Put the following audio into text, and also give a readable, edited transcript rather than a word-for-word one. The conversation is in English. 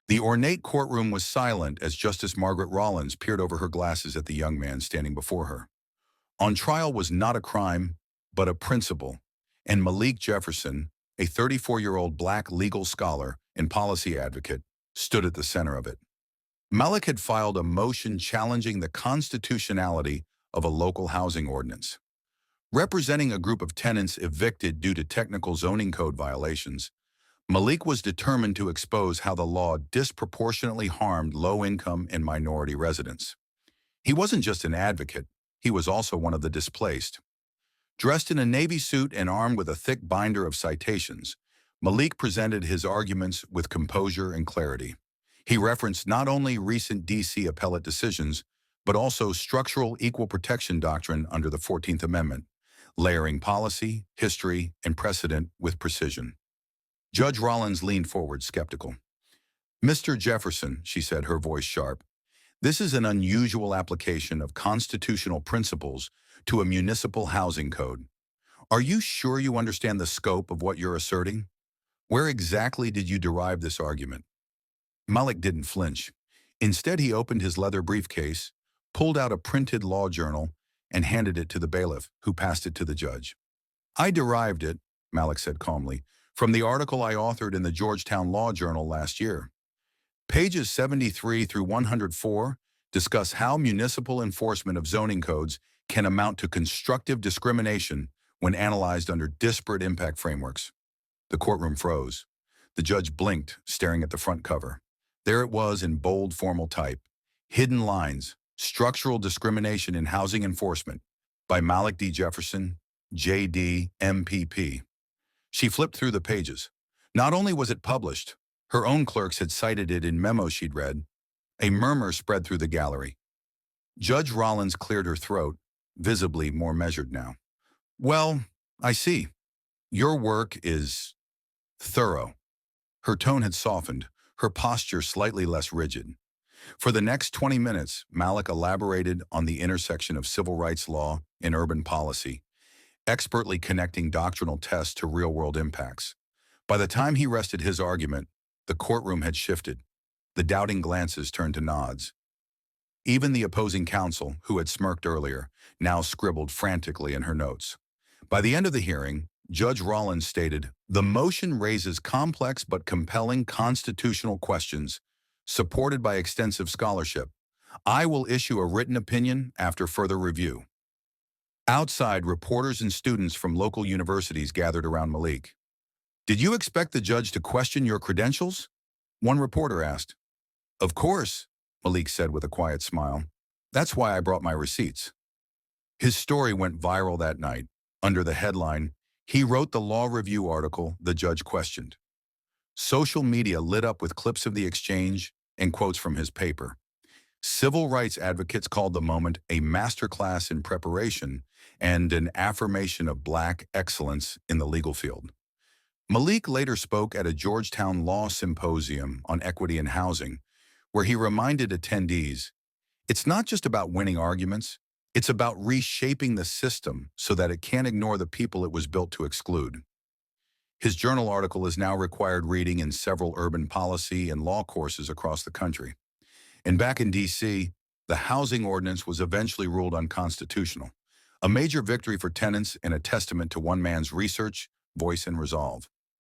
The ornate courtroom was silent as Justice Margaret Rollins peered over her glasses at the young man standing before her. On trial was not a crime, but a principle, and Malik Jefferson, a 34-year-old black legal scholar and policy advocate, stood at the center of it. Malik had filed a motion challenging the constitutionality of a local housing ordinance. Representing a group of tenants evicted due to technical zoning code violations, Malik was determined to expose how the law disproportionately harmed low-income and minority residents. He wasn't just an advocate, he was also one of the displaced. Dressed in a Navy suit and armed with a thick binder of citations, Malik presented his arguments with composure and clarity. He referenced not only recent D.C. appellate decisions, but also structural equal protection doctrine under the 14th Amendment, layering policy, history, and precedent with precision. Judge Rollins leaned forward, skeptical. "Mr. Jefferson," she said, her voice sharp, "this is an unusual application of constitutional principles to a municipal housing code. Are you sure you understand the scope of what you're asserting? Where exactly did you derive this argument?" Malik didn't flinch. Instead, he opened his leather briefcase, pulled out a printed law journal, and handed it to the bailiff, who passed it to the judge. "I derived it," Malik said calmly, "from the article I authored in the Georgetown Law Journal last year. Pages 73 through 104 discuss how municipal enforcement of zoning codes can amount to constructive discrimination when analyzed under disparate impact frameworks." The courtroom froze. The judge blinked, staring at the front cover. There it was in bold formal type. Hidden lines, Structural Discrimination in Housing Enforcement, by Malik D. Jefferson, J.D., MPP. She flipped through the pages. Not only was it published, her own clerks had cited it in memos she'd read. A murmur spread through the gallery. Judge Rollins cleared her throat, visibly more measured now. "Well, I see. Your work is thorough." Her tone had softened, her posture slightly less rigid. For the next 20 minutes, Malik elaborated on the intersection of civil rights law and urban policy, expertly connecting doctrinal tests to real-world impacts. By the time he rested his argument, the courtroom had shifted. The doubting glances turned to nods. Even the opposing counsel, who had smirked earlier, now scribbled frantically in her notes. By the end of the hearing, Judge Rollins stated, "The motion raises complex but compelling constitutional questions, supported by extensive scholarship. I will issue a written opinion after further review." Outside, reporters and students from local universities gathered around Malik. "Did you expect the judge to question your credentials?" one reporter asked. "Of course," Malik said with a quiet smile. "That's why I brought my receipts." His story went viral that night, under the headline, "He wrote the law review article the judge questioned." Social media lit up with clips of the exchange and quotes from his paper. Civil rights advocates called the moment a masterclass in preparation and an affirmation of Black excellence in the legal field. Malik later spoke at a Georgetown Law Symposium on equity in housing, where he reminded attendees, "It's not just about winning arguments, it's about reshaping the system so that it can't ignore the people it was built to exclude." His journal article is now required reading in several urban policy and law courses across the country. And back in D.C., the housing ordinance was eventually ruled unconstitutional, a major victory for tenants and a testament to one man's research, voice, and resolve.